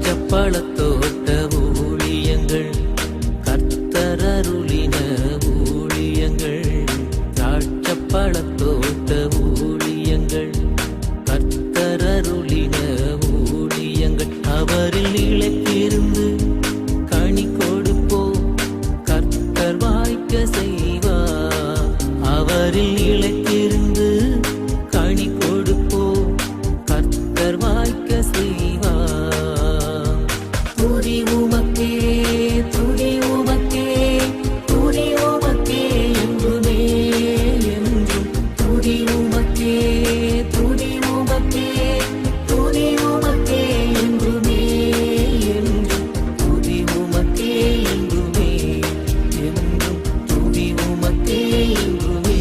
திராட்சப்பழத்தோட்ட ஊழியங்கள் கர்த்தரருளின ஊழியங்கள் திராட்சப்பழத்தோட்ட ஊழியங்கள் கர்த்தரருளின ஊழியங்கள் அவரில் இழைத்திருந்து கனி கொடுப்போம் கர்த்தர் வாய்க்க செய்வார் அவரில் இழைத்திருந்து கனி கொடுப்போம் கர்த்தர் வாய்க்க செய்வார் துதி உமக்கே துதி உமக்கே துதி உமக்கே என்றுமே என்றும் துதி உமக்கே துதி உமக்கே துதி உமக்கே என்றுமே என்றும் துதி உமக்கே என்றுமே என்றும் துதி உமக்கே என்றுமே.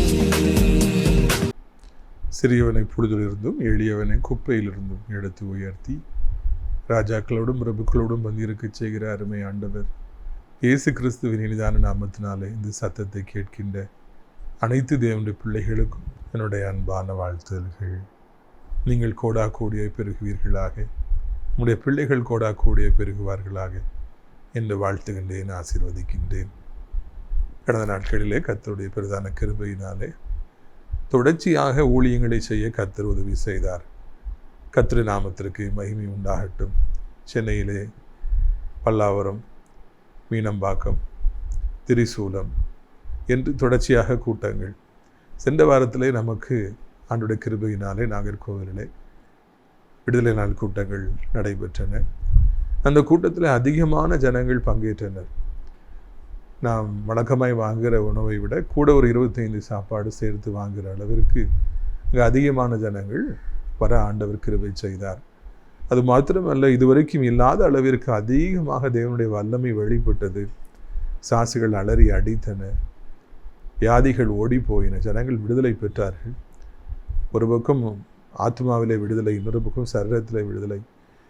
சிறியவனை புழுதிலிருந்தும் எளியவனை குப்பையிலிருந்தும் எடுத்து உயர்த்தி ராஜாக்களோடும் பிரபுக்களோடும் பங்கிருக்கச் செய்கிற அருமை ஆண்டவர் இயேசு கிறிஸ்துவின் இனிதான நாமத்தினாலே இந்த சத்தத்தை கேட்கின்ற அனைத்து தேவனுடைய பிள்ளைகளுக்கும் என்னுடைய அன்பான வாழ்த்துதல்கள். நீங்கள் கோடா கோடியை பெருகுவீர்களாக, உங்களுடைய பிள்ளைகள் கோடா கோடியை பெருகுவார்களாக என்று வாழ்த்துகின்றேன், ஆசீர்வதிக்கின்றேன். கடந்த நாட்களிலே கர்த்தருடைய பிரதான கிருபையினாலே தொடர்ச்சியாக ஊழியங்களை செய்ய கர்த்தர் உதவி செய்தார். கர்த்தர் நாமத்திற்கு மகிமை உண்டாகட்டும். சென்னையிலே பல்லாவரம், மீனம்பாக்கம், திரிசூலம் என்று தொடர்ச்சியாக கூட்டங்கள். சென்ற வாரத்திலே நமக்கு ஆண்டுடைய கிருபையினாலே நாகர்கோவிலிலே விடுதலை நாள் கூட்டங்கள் நடைபெற்றன. அந்த கூட்டத்தில் அதிகமான ஜனங்கள் பங்கேற்றனர். நாம் வழக்கமாய் வாங்குகிற உணவை விட கூட ஒரு 25 சாப்பாடு சேர்த்து வாங்குகிற அளவிற்கு இங்கே அதிகமான ஜனங்கள் வர ஆண்டவர் கிருபை செய்தார். அது மாத்திரமல்ல, இதுவரைக்கும் இல்லாத அளவிற்கு அதிகமாக தேவனுடைய வல்லமை வெளிப்பட்டது. சாசுகள் அலறி அடித்தன, வியாதிகள் ஓடி போயின, ஜனங்கள் விடுதலை பெற்றார்கள். ஒரு பக்கம் ஆத்மாவிலே விடுதலை, இன்னொரு பக்கம் சரீரத்திலே விடுதலை,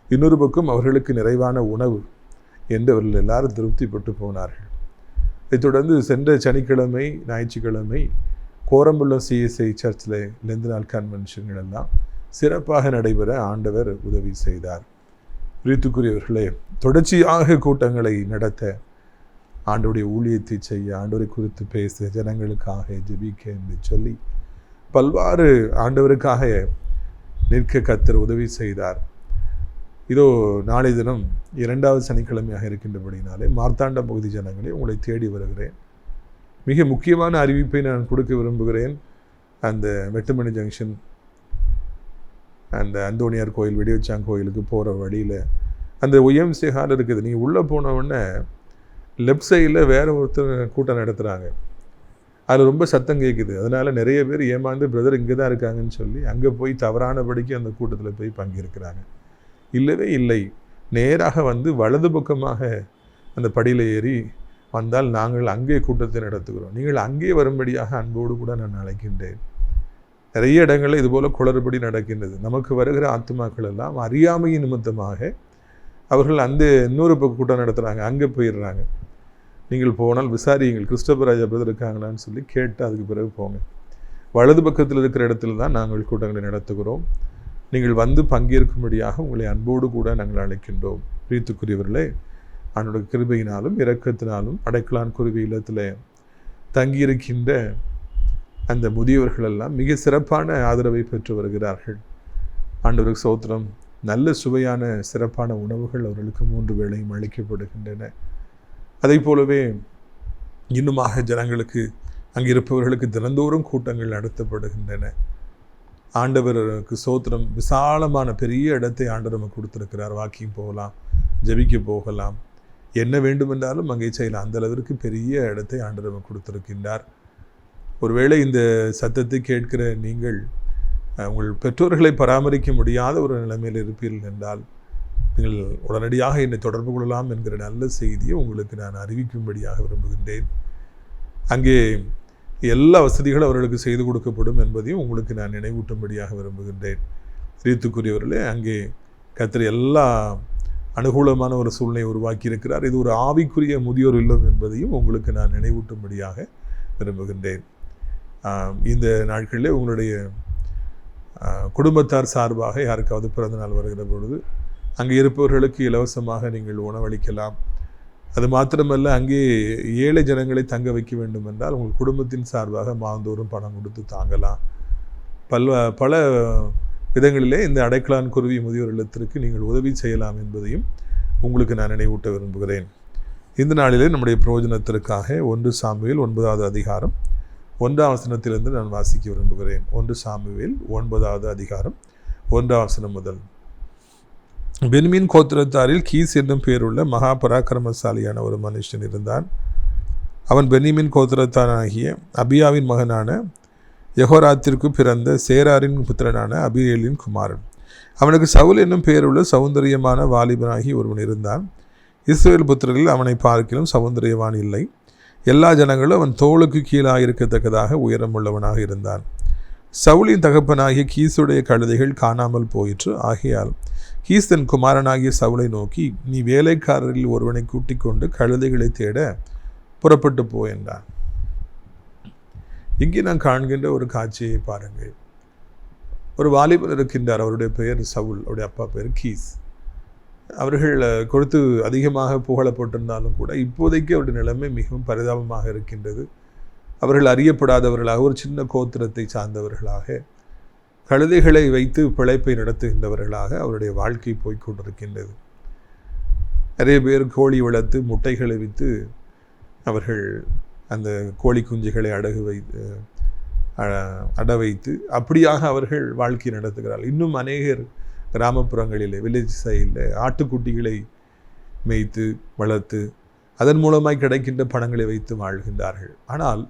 இன்னொரு பக்கம் அவர்களுக்கு நிறைவான உணவு என்று அவர்கள் எல்லாரும் திருப்திப்பட்டு போனார்கள். இதைத் தொடர்ந்து சென்ற சனிக்கிழமை ஞாயிற்றுக்கிழமை கோரம்புள்ளம் CSI சர்ச்சில் லெந்து நாள் கன்வென்ஷன்கள் எல்லாம் சிறப்பாக நடைபெற ஆண்டவர் உதவி செய்தார். பிரியத்துக்குரியவர்களே, தொடர்ச்சியாக கூட்டங்களை நடத்த, ஆண்டவருடைய ஊழியத்தை செய்ய, ஆண்டவரை குறித்து பேச, ஜனங்களுக்காக ஜெபிக்க என்று சொல்லி பல்வாறு ஆண்டவருக்காக நிற்க கர்த்தர் உதவி செய்தார். இதோ நாளை தினம் 2வது சனிக்கிழமையாக இருக்கின்றபடினாலே மார்த்தாண்டம் பகுதி ஜனங்களே உங்களை தேடி வருகிறேன். மிக முக்கியமான அறிவிப்பை நான் கொடுக்க விரும்புகிறேன். அந்த மெட்டுமணி ஜங்ஷன், அந்த அந்தோணியார் கோயில், வெடிவச்சாங் கோயிலுக்கு போகிற வழியில் அந்த OMC ஹால் இருக்குது. நீங்கள் உள்ளே போனவுடனே லெஃப்ட் சைடில் வேறு ஒருத்தர் கூட்டம் நடத்துகிறாங்க. அதில் ரொம்ப சத்தம் கேட்குது. அதனால் நிறைய பேர் ஏமாந்து பிரதர் இங்கே தான் இருக்காங்கன்னு சொல்லி அங்கே போய் தவறானபடிக்கு அந்த கூட்டத்தில் போய் பங்கேற்கிறாங்க. இல்லவே இல்லை, நேராக வந்து வலது பக்கமாக அந்த படியில் ஏறி வந்தால் நாங்கள் அங்கே கூட்டத்தை நடத்துகிறோம். நீங்கள் அங்கே வரும்படியாக அன்போடு கூட நான் அழைக்கின்றேன். நிறைய இடங்களில் இதுபோல் குளறுபடி நடக்கின்றது. நமக்கு வருகிற ஆத்துமாக்கள் எல்லாம் அறியாமையின் நிமித்தமாக அவர்கள் அந்த இன்னொரு பக்கம் கூட்டம் நடத்துகிறாங்க, அங்கே போயிடுறாங்க. நீங்கள் போனால் விசாரியுங்கள், கிறிஸ்டோபராஜா பிரதர் இருக்காங்களான்னு சொல்லி கேட்டு அதுக்கு பிறகு போங்க. வலது பக்கத்தில் இருக்கிற இடத்துல தான் நாங்கள் கூட்டங்களை நடத்துகிறோம். நீங்கள் வந்து பங்கேற்கும்படியாக உங்களை அன்போடு கூட நாங்கள் அழைக்கின்றோம். பிரியத்துக்குரியவர்களே, அவனுடைய கிருபையினாலும் இரக்கத்தினாலும் அடைக்கலான் குருவி இல்லத்தில் தங்கியிருக்கின்ற அந்த முதியவர்கள் எல்லாம் மிக சிறப்பான ஆதரவை பெற்று வருகிறார்கள். ஆண்டவருக்கு ஸ்தோத்திரம். நல்ல சுவையான சிறப்பான உணவுகள் அவர்களுக்கு 3 வேளையும் அளிக்கப்படுகின்றன. அதை போலவே இன்னுமாக ஜனங்களுக்கு அங்கே இருப்பவர்களுக்கு தினந்தோறும் கூட்டங்கள் நடத்தப்படுகின்றன. ஆண்டவருக்கு ஸ்தோத்திரம். விசாலமான பெரிய இடத்தை ஆண்டவர் நமக்கு கொடுத்திருக்கிறார். வாக்கிங் போகலாம், ஜெபிக்க போகலாம், என்ன வேண்டுமென்றாலும் அங்கே செய்யலாம். அந்த அளவிற்கு பெரிய இடத்தை ஆண்டவர் நமக்கு கொடுத்திருக்கின்றார். ஒருவேளை இந்த சத்தத்தை கேட்கிற நீங்கள் உங்கள் பெற்றோர்களை பராமரிக்க முடியாத ஒரு நிலைமையில் இருப்பீர்கள் என்றால் நீங்கள் உடனடியாக என்னை தொடர்பு கொள்ளலாம் என்கிற நல்ல செய்தியை உங்களுக்கு நான் அறிவிக்கும்படியாக விரும்புகின்றேன். அங்கே எல்லா வசதிகளும் அவர்களுக்கு செய்து கொடுக்கப்படும் என்பதையும் உங்களுக்கு நான் நினைவூட்டும்படியாக விரும்புகின்றேன். பிரியத்துக்குரியவர்களே, அங்கே கர்த்தர் எல்லா அனுகூலமான ஒரு சூழ்நிலை உருவாக்கி இருக்கிறார். இது ஒரு ஆவிக்குரிய முதியோர் இல்லம் என்பதையும் உங்களுக்கு நான் நினைவூட்டும்படியாக விரும்புகின்றேன். இந்த நாட்களில் உங்களுடைய குடும்பத்தார் சார்பாக யாருக்காவது பிறந்த நாள் வருகிற பொழுது அங்கே இருப்பவர்களுக்கு இலவசமாக நீங்கள் உணவளிக்கலாம். அது மாத்திரமல்ல, அங்கே ஏழை ஜனங்களை தங்க வைக்க வேண்டும் என்றால் உங்கள் குடும்பத்தின் சார்பாக மாதந்தோறும் பணம் கொடுத்து தாங்கலாம். பல விதங்களிலே இந்த அடைக்கலான் குருவி முதியோர் இல்லத்திற்கு நீங்கள் உதவி செய்யலாம் என்பதையும் உங்களுக்கு நான் நினைவூட்ட விரும்புகிறேன். இந்த நாளிலே நம்முடைய பிரயோஜனத்திற்காக 1 சாமுவேல் 9வது அதிகாரம் 1ஆம் வசனத்திலிருந்து நான் வாசிக்க விரும்புகிறேன். 1 சாமுவேல் 9வது அதிகாரம் 1ஆம் வசனம் முதல். பென்யமீன் கோத்திரத்தாரில் கீஸ் என்னும் பேருள்ள மகா பராக்கிரமசாலியான ஒரு மனுஷன் இருந்தான். அவன் பென்யமீன் கோத்திரத்தானாகிய அபியாவின் மகனான யெகோராத்திற்கு பிறந்த சேராரின் புத்திரனான அபியேலின் குமாரன். அவனுக்கு சவுல் என்னும் பெயருள்ள சௌந்தரியமான வாலிபனாகி ஒருவன் இருந்தான். இஸ்ரவேல் புத்திரர்கள் அவனை பார்க்கிலும் சௌந்தரியவான் இல்லை. எல்லா ஜனங்களும் அவன் தோளுக்கு கீழாக இருக்கத்தக்கதாக உயரமுள்ளவனாக இருந்தான். சவுலின் தகப்பனாகிய கீசுடைய கழுதைகள் காணாமல் போயிற்று. ஆகையால் கீஸ் தன் குமாரனாகிய சவுலை நோக்கி, நீ வேலைக்காரரில் ஒருவனை கூட்டிக் கொண்டு கழுதைகளை தேட புறப்பட்டு போ என்றான். இங்கே நான் காண்கின்ற ஒரு காட்சியை பாருங்கள். ஒரு வாலிபர் இருக்கின்றார். அவருடைய பெயர் சவுல், அவருடைய அப்பா பெயர் கீஸ். அவர்கள் கொடுத்து அதிகமாக புகழப்பட்டிருந்தாலும் கூட இப்போதைக்கு அவருடைய நிலைமை மிகவும் பரிதாபமாக இருக்கின்றது. அவர்கள் அறியப்படாதவர்களாக, ஒரு சின்ன கோத்திரத்தை சார்ந்தவர்களாக, கழுதைகளை வைத்து பிழைப்பை நடத்துகின்றவர்களாக அவருடைய வாழ்க்கை போய்கொண்டிருக்கின்றது. நிறைய பேர் கோழி வளர்த்து முட்டைகளை விற்று அவர்கள் அந்த கோழி குஞ்சுகளை அட வைத்து அப்படியாக அவர்கள் வாழ்க்கை நடத்துகிறார்கள். இன்னும் அநேகர் கிராமப்புறங்களிலே, வில்லேஜ் சைடில் ஆட்டுக்குட்டிகளை மேய்த்து வளர்த்து அதன் மூலமாய் கிடைக்கின்ற பணங்களை வைத்து வாழ்கின்றார்கள். ஆனால்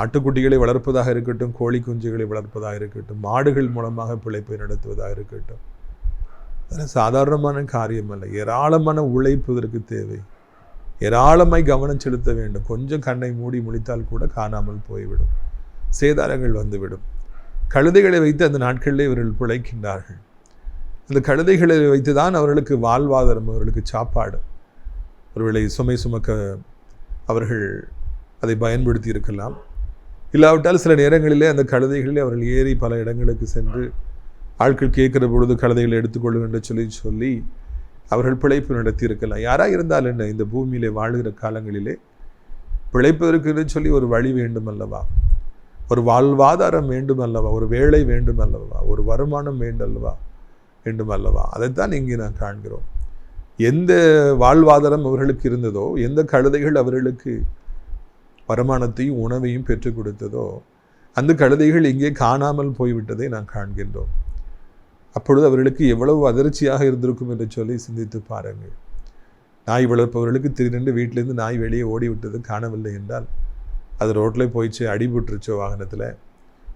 ஆட்டுக்குட்டிகளை வளர்ப்பதாக இருக்கட்டும், கோழி குஞ்சுகளை வளர்ப்பதாக இருக்கட்டும், மாடுகள் மூலமாக பிழைப்பை நடத்துவதாக இருக்கட்டும், அதனால் சாதாரணமான காரியம் அல்ல. ஏராளமான உழைப்பு இதற்கு தேவை. ஏராளமாய் கவனம் செலுத்த வேண்டும். கொஞ்சம் கண்ணை மூடி முழித்தால் கூட காணாமல் போய்விடும், சேதாரங்கள் வந்துவிடும். கழுதைகளை வைத்து அந்த நாட்களிலே இவர்கள் பிழைக்கின்றார்கள். அந்த கழுதைகளை வைத்து தான் அவர்களுக்கு வாழ்வாதாரம், அவர்களுக்கு சாப்பாடு. ஒருவேளை சுமை சுமக்க அவர்கள் அதை பயன்படுத்தி இருக்கலாம். இல்லாவிட்டால் சில நேரங்களிலே அந்த கழுதைகளிலே அவர்கள் ஏறி பல இடங்களுக்கு சென்று ஆட்கள் கேட்கிற பொழுது கழுதைகளை எடுத்துக்கொள்ளும் என்று சொல்லி அவர்கள் பிழைப்பு நடத்தி இருக்கலாம். யாராக இருந்தால் என்ன, இந்த பூமியிலே வாழ்கிற காலங்களிலே பிழைப்பதற்கு சொல்லி ஒரு வழி வேண்டும் அல்லவா, ஒரு வாழ்வாதாரம் வேண்டும் அல்லவா, ஒரு வேலை வேண்டும் அல்லவா, ஒரு வருமானம் வேண்டும் அல்லவா. அதைத்தான் இங்கே நான் காண்கிறோம். எந்த வாழ்வாதாரம் அவர்களுக்கு இருந்ததோ, எந்த கழுதைகள் அவர்களுக்கு வருமானத்தையும் உணவையும் பெற்றுக் கொடுத்ததோ, அந்த கழுதைகள் இங்கே காணாமல் போய்விட்டதை நான் காண்கின்றோம். அப்பொழுது அவர்களுக்கு எவ்வளவு அதிர்ச்சியாக இருந்திருக்கும் என்று சொல்லி சிந்தித்து பாருங்கள். நாய் வளர்ப்பவர்களுக்கு திடீரென்று வீட்டிலேருந்து நாய் வெளியே ஓடி விட்டது காணவில்லை என்றால், அது ரோட்டில் போயிடுச்சு, அடிபட்டுருச்சோ, வாகனத்தில்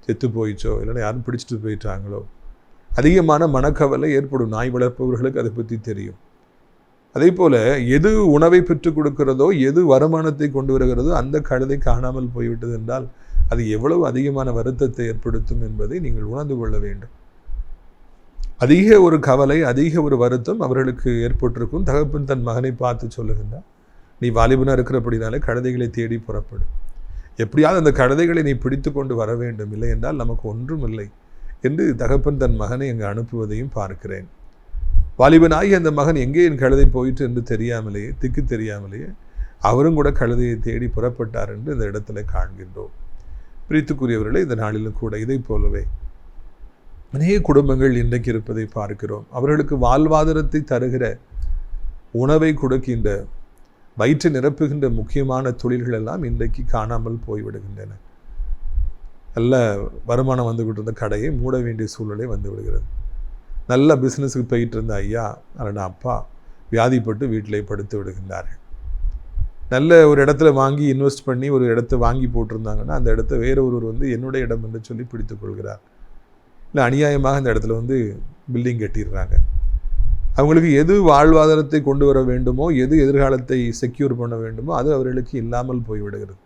செத்து போயிடுச்சோ, இல்லைன்னா யாரும் பிடிச்சிட்டு போயிட்டாங்களோ, அதிகமான மனக்கவலை ஏற்படும். நாய் வளர்ப்பவர்களுக்கு அதை பற்றி தெரியும். அதே போல் எது உணவை பெற்றுக் கொடுக்கிறதோ, எது வருமானத்தை கொண்டு வருகிறதோ, அந்த கழுதை காணாமல் போய்விட்டது என்றால் அது எவ்வளவு அதிகமான வருத்தத்தை ஏற்படுத்தும் என்பதை நீங்கள் உணர்ந்து கொள்ள வேண்டும். அதிக ஒரு கவலை, அதிக ஒரு வருத்தம் அவர்களுக்கு ஏற்பட்டிருக்கும். தகப்பன் தன் மகனை பார்த்து சொல்லுகின்றார், நீ வாலிபனாக இருக்கிறபடினாலே கழுதைகளை தேடி புறப்படும். எப்படியாவது அந்த கழுதைகளை நீ பிடித்து கொண்டு வர வேண்டும், இல்லை என்றால் நமக்கு ஒன்றும் இல்லை என்று தகப்பன் தன் மகனை அங்கு அனுப்புவதையும் பார்க்கிறேன். வாலிபனாகி அந்த மகன் எங்கே என் கழுதை போயிட்டு என்று தெரியாமலேயே, திக்கு தெரியாமலேயே அவரும் கூட கழுதையை தேடி புறப்பட்டார் என்று இந்த இடத்துல காண்கின்றோம். பிரித்துக்குரியவர்களே, இந்த நாளிலும் கூட இதை போலவே அநேக குடும்பங்கள் இன்றைக்கு இருப்பதை பார்க்கிறோம். அவர்களுக்கு வாழ்வாதாரத்தை தருகிற, உணவை கொடுக்கின்ற, வயிற்றை நிரப்புகின்ற முக்கியமான தொழில்கள் எல்லாம் இன்றைக்கு காணாமல் போய்விடுகின்றன. நல்ல வருமானம் வந்துகிட்டு இருந்த கடையை மூட வேண்டிய சூழ்நிலை வந்து விடுகிறது. நல்ல பிஸ்னஸுக்கு போயிட்டு இருந்த ஐயா அல்லனா அப்பா வியாதிப்பட்டு வீட்டிலே படுத்து விடுகின்றார்கள். நல்ல ஒரு இடத்துல வாங்கி இன்வெஸ்ட் பண்ணி ஒரு இடத்த வாங்கி போட்டிருந்தாங்கன்னா அந்த இடத்த வேற ஒருவர் வந்து என்னுடைய இடம் என்று சொல்லி பிடித்து கொள்கிறார். இல்லை அநியாயமாக அந்த இடத்துல வந்து பில்டிங் கட்டிடுறாங்க. அவங்களுக்கு எது வாழ்வாதாரத்தை கொண்டு வர வேண்டுமோ, எது எதிர்காலத்தை செக்யூர் பண்ண வேண்டுமோ அது அவர்களுக்கு இல்லாமல் போய்விடுகிறது.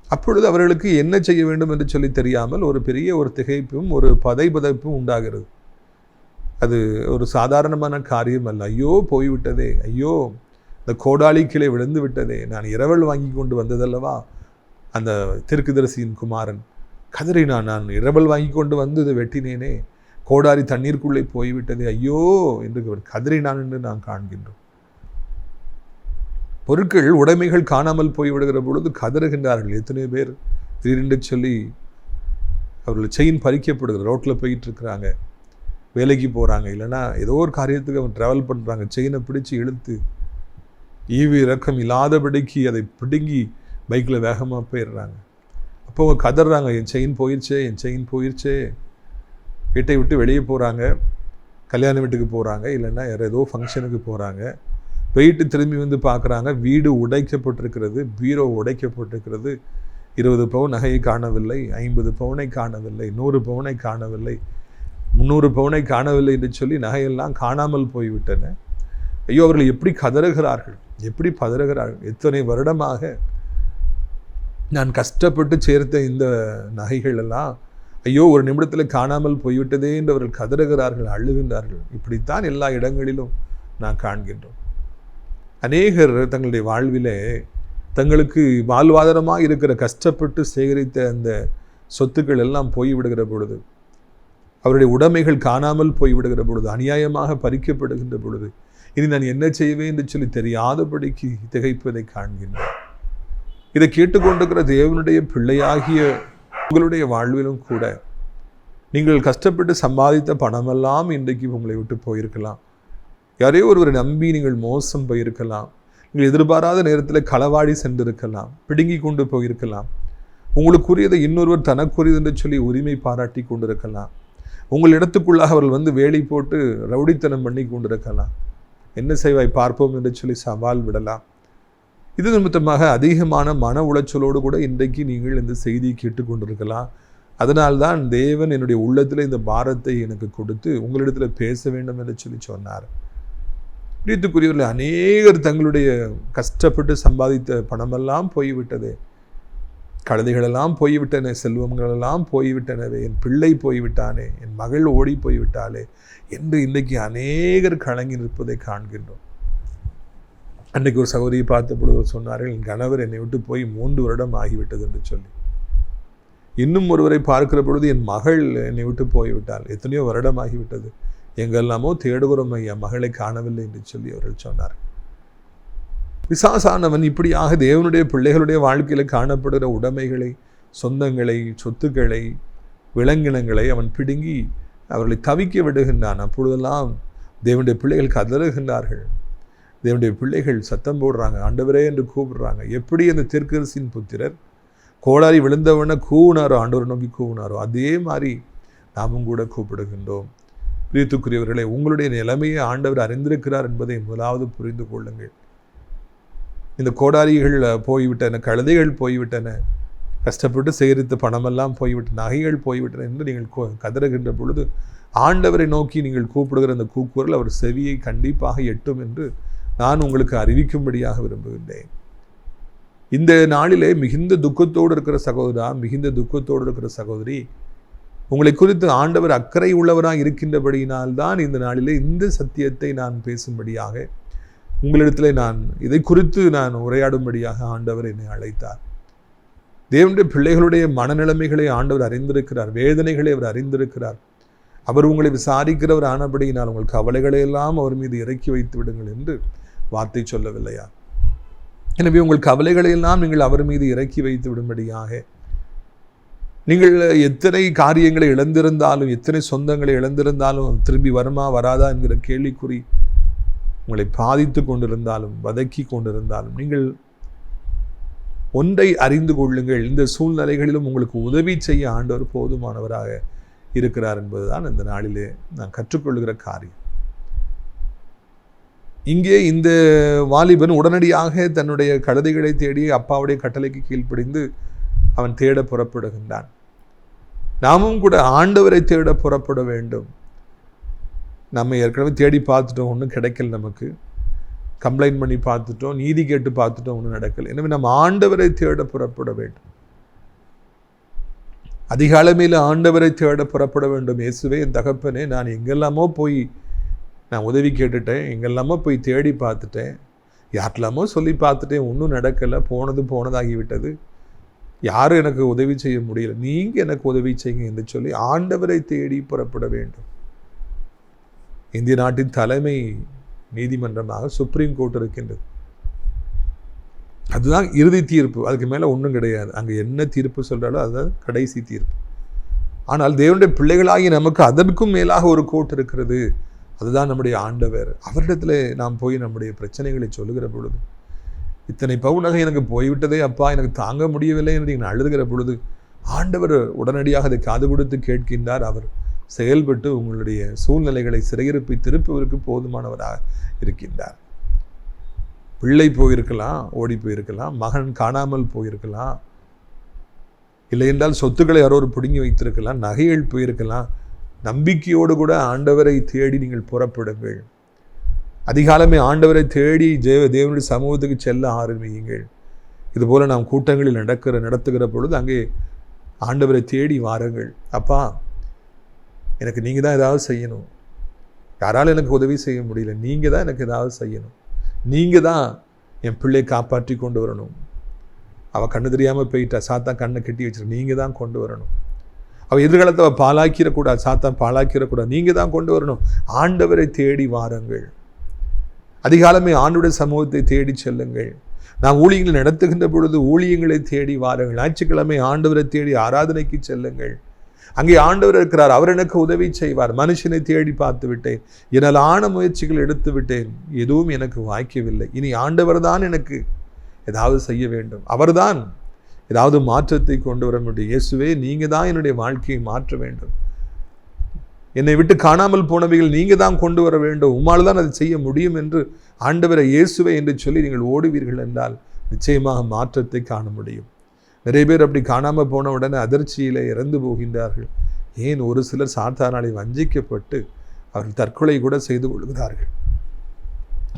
அப்பொழுது அவர்களுக்கு என்ன செய்ய வேண்டும் என்று சொல்லி தெரியாமல் ஒரு பெரிய ஒரு திகைப்பும் ஒரு பதைபதைப்பும் உண்டாகிறது. அது ஒரு சாதாரணமான காரியம் அல்ல. ஐயோ போய்விட்டதே, ஐயோ இந்த கோடாலி கீழே விழுந்து விட்டதே, நான் இரவல் வாங்கி கொண்டு வந்ததல்லவா அந்த தீர்க்கதரிசியின் குமாரன், கதறினான், நான் இரவல் வாங்கி கொண்டு வந்து இதை வெட்டினேனே, கோடாரி தண்ணீருக்குள்ளே போய்விட்டது, ஐயோ என்று அவர் கதறினான் என்று நாம் காண்கின்றோம். பொருட்கள், உடைமைகள் காணாமல் போய்விடுகிற பொழுது கதறுகின்றார்கள். எத்தனை பேர் திடீரென்று சொல்லி அவர்கள் செயின் பறிக்கப்படுகிறது. ரோட்டில் போயிட்டு இருக்கிறாங்க, வேலைக்கு போகிறாங்க, இல்லைன்னா ஏதோ ஒரு காரியத்துக்கு அவங்க ட்ராவல் பண்ணுறாங்க, செயினை பிடிச்சி இழுத்து ஈவு இறக்கம் இல்லாதபடிக்கு அதை பிடுங்கி பைக்கில் வேகமாக போயிடுறாங்க. அப்போ அவங்க கதறாங்க, என் செயின் போயிடுச்சே, என் செயின் போயிடுச்சே. வீட்டை விட்டு வெளியே போகிறாங்க, கல்யாண வீட்டுக்கு போகிறாங்க, இல்லைன்னா வேறு ஏதோ ஃபங்க்ஷனுக்கு போகிறாங்க. போயிட்டு திரும்பி வந்து பார்க்குறாங்க, வீடு உடைக்கப்பட்டிருக்கிறது, பீரோ உடைக்கப்பட்டிருக்கிறது, 20 பவுன் நகையை காணவில்லை, 50 பவுனை காணவில்லை, 100 பவுனை காணவில்லை, 300 பவுனை காணவில்லை என்று சொல்லி நகையெல்லாம் காணாமல் போய்விட்டன. ஐயோ, அவர்கள் எப்படி கதறுகிறார்கள், எப்படி பதறுகிறார்கள். எத்தனை வருடமாக நான் கஷ்டப்பட்டு சேர்த்த இந்த நகைகள் எல்லாம் ஐயோ ஒரு நிமிடத்தில் காணாமல் போய்விட்டதே என்று அவர்கள் கதறுகிறார்கள், அழுகின்றார்கள். இப்படித்தான் எல்லா இடங்களிலும் நான் காண்கின்றோம். அநேகர் தங்களுடைய வாழ்விலே தங்களுக்கு வாழ்வாதாரமாக இருக்கிற கஷ்டப்பட்டு சேகரித்த அந்த சொத்துக்கள் எல்லாம் போய்விடுகிற பொழுது, அவருடைய உடைமைகள் காணாமல் போய்விடுகிற பொழுது, அநியாயமாக பறிக்கப்படுகின்ற பொழுது, இனி நான் என்ன செய்வேன் என்று சொல்லி தெரியாதபடிக்கு திகைப்பதை காண்கின்றேன். இதை கேட்டுக்கொண்டிருக்கிற தேவனுடைய பிள்ளையாகிய உங்களுடைய வாழ்விலும் கூட நீங்கள் கஷ்டப்பட்டு சம்பாதித்த பணமெல்லாம் இன்றைக்கு உங்களை விட்டு போயிருக்கலாம். யாரையோ ஒருவரை நம்பி நீங்கள் மோசம் போயிருக்கலாம். நீங்கள் எதிர்பாராத நேரத்தில் களவாடி சென்றிருக்கலாம், பிடுங்கி கொண்டு போயிருக்கலாம். உங்களுக்குரியதை இன்னொருவர் தனக்குரியது என்று சொல்லி உரிமை பாராட்டி கொண்டிருக்கலாம். உங்கள் இடத்துக்குள்ளாக அவர்கள் வந்து வேலை போட்டு ரவுடித்தனம் பண்ணி கொண்டிருக்கலாம். என்ன செய்வாய் பார்ப்போம் என்று சொல்லி சவால் விடலாம். இது நிமித்தமாக அதிகமான மன உளைச்சலோடு கூட இன்றைக்கு நீங்கள் இந்த செய்தியை கேட்டுக்கொண்டிருக்கலாம். அதனால்தான் தேவன் என்னுடைய உள்ளத்தில் இந்த பாரத்தை எனக்கு கொடுத்து உங்களிடத்தில் பேச வேண்டும் என்று சொல்லி சொன்னார். பிரியத்துக்குரியவர்கள், அநேகர் தங்களுடைய கஷ்டப்பட்டு சம்பாதித்த பணமெல்லாம் போய்விட்டது, கழுதைகளெல்லாம் போய்விட்டன, செல்வங்களெல்லாம் போய்விட்டனவே, என் பிள்ளை போய்விட்டானே, என் மகள் ஓடி போய்விட்டாளே என்று இன்றைக்கு அநேகர் கலங்கி நிற்பதை காண்கின்றோம். அன்றைக்கு ஒரு சகோதரியை பார்த்த பொழுது சொன்னார்கள், என் கணவர் என்னை விட்டு போய் 3 வருடம் ஆகிவிட்டது என்று சொல்லி. இன்னும் ஒருவரை பார்க்கிற பொழுது, என் மகள் என்னை விட்டு போய்விட்டாள், எத்தனையோ வருடம் ஆகிவிட்டது, எங்கெல்லாமோ தேடுகிறோம் ஐயா, மகளை காணவில்லை என்று சொல்லி அவர்கள் சொன்னார். பிசாசானவன் இப்படியாக தேவனுடைய பிள்ளைகளுடைய வாழ்க்கையில் காணப்படுகிற உடைமைகளை, சொந்தங்களை, சொத்துக்களை, விலங்கினங்களை அவன் பிடுங்கி அவர்களை தவிக்க விடுகின்றான். அப்பொழுதெல்லாம் தேவனுடைய பிள்ளைகள் கதறுகின்றார்கள். தேவனுடைய பிள்ளைகள் சத்தம் போடுறாங்க, ஆண்டவரே என்று கூப்பிடுறாங்க. எப்படி அந்த தீர்க்கதரிசியின் புத்திரர் கோடாரி விழுந்தவன கூவினாரோ, ஆண்டவரை நோக்கி கூவினாரோ, அதே மாதிரி நாமும் கூட கூப்பிடுகின்றோம். பிரியத்துக்குரியவர்களே, உங்களுடைய நிலைமையை ஆண்டவர் அறிந்திருக்கிறார் என்பதை முதலாவது புரிந்து கொள்ளுங்கள். இந்த கோடாரிகள் போய்விட்டன, கழுதைகள் போய்விட்டன, கஷ்டப்பட்டு சேகரித்த பணமெல்லாம் போய்விட்டன, நகைகள் போய்விட்டன என்று நீங்கள் கதறுகின்ற பொழுது ஆண்டவரை நோக்கி நீங்கள் கூப்பிடுகிற அந்த கூக்குரல் அவர் செவியை கண்டிப்பாக எட்டும் என்று நான் உங்களுக்கு அறிவிக்கும்படியாக விரும்புகின்றேன். இந்த நாளிலே மிகுந்த துக்கத்தோடு இருக்கிற சகோதரா, மிகுந்த துக்கத்தோடு இருக்கிற சகோதரி, உங்களை குறித்து ஆண்டவர் அக்கறை உள்ளவராக இருக்கின்றபடியினால்தான் இந்த நாளிலே இந்த சத்தியத்தை நான் பேசும்படியாக உங்களிடத்தில் இதை குறித்து நான் உரையாடும்படியாக ஆண்டவர் என்னை அழைத்தார். தேவனுடைய பிள்ளைகளுடைய மனநிலைமைகளை ஆண்டவர் அறிந்திருக்கிறார், வேதனைகளை அவர் அறிந்திருக்கிறார். அவர் உங்களை விசாரிக்கிறவர் ஆனபடியினால் உங்கள் கவலைகளை எல்லாம் அவர் மீது இறக்கி வைத்து விடுங்கள் என்று வார்த்தை சொல்லவில்லையா? எனவே உங்கள் கவலைகளை எல்லாம் நீங்கள் அவர் மீது இறக்கி வைத்து விடும்படியாக, நீங்கள் எத்தனை காரியங்களை இழந்திருந்தாலும், எத்தனை சொந்தங்களை இழந்திருந்தாலும், திரும்பி வருமா வராதா என்கிற கேள்விக்குறி உங்களை பாதித்து கொண்டிருந்தாலும், வதக்கி கொண்டிருந்தாலும், நீங்கள் ஒன்றை அறிந்து கொள்ளுங்கள், இந்த சூழ்நிலைகளிலும் உங்களுக்கு உதவி செய்ய ஆண்டவர் போதுமானவராக இருக்கிறார் என்பதுதான் இந்த நாளிலே நான் கற்றுக்கொள்கிற காரியம். இங்கே இந்த வாலிபன் உடனடியாக தன்னுடைய கழுதைகளை தேடி அப்பாவுடைய கட்டளைக்கு கீழ்ப்படிந்து அவன் தேட புறப்படுகின்றான். நாமும் கூட ஆண்டவரை தேட புறப்பட வேண்டும். நம்ம ஏற்கனவே தேடி பார்த்துட்டோம், ஒன்றும் கிடைக்கல, நமக்கு கம்ப்ளைண்ட் பண்ணி பார்த்துட்டோம், நீதி கேட்டு பார்த்துட்டோம், ஒன்றும் நடக்கல. எனவே நம்ம ஆண்டவரை தேட புறப்பட வேண்டும். அதிகாலமையில் ஆண்டவரை தேட புறப்பட வேண்டும். இயேசுவே, என் தகப்பனே, நான் எங்கெல்லாமோ போய் நான் உதவி கேட்டுட்டேன், எங்கெல்லாமோ போய் தேடி பார்த்துட்டேன், யார்லாமோ சொல்லி பார்த்துட்டேன், ஒன்றும் நடக்கலை, போனதாகிவிட்டது, யாரும் எனக்கு உதவி செய்ய முடியல, நீங்கள் எனக்கு உதவி செய்யுங்க என்று சொல்லி ஆண்டவரை தேடி புறப்பட வேண்டும். இந்திய நாட்டின் தலைமை நீதிமன்றமாக சுப்ரீம் கோர்ட் இருக்கின்றது. அதுதான் இறுதி தீர்ப்பு, அதுக்கு மேலே ஒன்றும் கிடையாது. அங்கே என்ன தீர்ப்பு சொல்கிறாலோ அதுதான் கடைசி தீர்ப்பு. ஆனால் தேவனுடைய பிள்ளைகளாகி நமக்கு அதற்கும் மேலாக ஒரு கோர்ட் இருக்கிறது. அதுதான் நம்முடைய ஆண்டவர். அவரிடத்தில் நாம் போய் நம்முடைய பிரச்சனைகளை சொல்லுகிற பொழுது, இத்தனை பவுனகை எனக்கு போய்விட்டதே அப்பா, எனக்கு தாங்க முடியவில்லை என்று நீங்கள் அழுதுகிற பொழுது ஆண்டவர் உடனடியாக அதை காது கொடுத்து கேட்கின்றார். அவர் செயல்பட்டு உங்களுடைய சூழ்நிலைகளை சிறையிருப்பை திருப்புவதற்கு போதுமானவராக இருக்கின்றார். பிள்ளை போயிருக்கலாம், ஓடி போயிருக்கலாம், மகன் காணாமல் போயிருக்கலாம், இல்லை என்றால் சொத்துக்களை யாரோ பிடுங்கி வைத்திருக்கலாம், நகைகள் போயிருக்கலாம். நம்பிக்கையோடு கூட ஆண்டவரை தேடி நீங்கள் புறப்படுங்கள். அதிகாலமே ஆண்டவரை தேடி தேவனுடைய சமூகத்துக்கு செல்ல ஆரம்பியுங்கள். இதுபோல் நாம் கூட்டங்களில் நடத்துகிற பொழுது அங்கே ஆண்டவரை தேடி வாருங்கள். அப்பா, எனக்கு நீங்கள் தான் ஏதாவது செய்யணும், யாராலும் எனக்கு உதவி செய்ய முடியல, நீங்கள் தான் எனக்கு ஏதாவது செய்யணும், நீங்கள் தான் என் பிள்ளையை காப்பாற்றி கொண்டு வரணும். அவள் கண்ணு தெரியாமல் போயிட்டா, சாத்தான் கண்ணை கட்டி வச்சிருக்க, நீங்கள் தான் கொண்டு வரணும். அவள் எதிர்காலத்தை அவள் பாழாக்கிடக்கூடாது, சாத்தான் பாழாக்கிடக்கூடாது, நீங்கள் தான் கொண்டு வரணும். ஆண்டவரை தேடி வாருங்கள். அதிகாலமே ஆண்டவருடைய சமூகத்தை தேடி செல்லுங்கள். நாம் ஊழியங்களை நடத்துகின்ற பொழுது ஊழியங்களை தேடி வாருங்கள். ஞாயிற்றுக்கிழமை ஆண்டவரை தேடி ஆராதனைக்கு செல்லுங்கள். அங்கே ஆண்டவர் இருக்கிறார், அவர் எனக்கு உதவி செய்வார். மனுஷனை தேடி பார்த்து விட்டேன், என்னால் ஆன முயற்சிகள் எடுத்து விட்டேன், எதுவும் எனக்கு வாய்க்கவில்லை. இனி ஆண்டவர் தான் எனக்கு ஏதாவது செய்ய வேண்டும், அவர்தான் ஏதாவது மாற்றத்தை கொண்டு வர முடியும். இயேசுவே, நீங்கள் தான் என்னுடைய வாழ்க்கையை மாற்ற வேண்டும், என்னை விட்டு காணாமல் போனவைகள் நீங்கள் தான் கொண்டு வர வேண்டும், உம்மால் தான் அதை செய்ய முடியும் என்று ஆண்டவரை இயேசுவே என்று சொல்லி நீங்கள் ஓடுவீர்கள் என்றால் நிச்சயமாக மாற்றத்தை காண முடியும். நிறைய பேர் அப்படி காணாமல் போன உடனே அதிர்ச்சியில் இறந்து போகின்றார்கள். ஏன், ஒரு சிலர் சாத்தானாலே வஞ்சிக்கப்பட்டு அவர்கள் தற்கொலை கூட செய்து கொள்கிறார்கள்.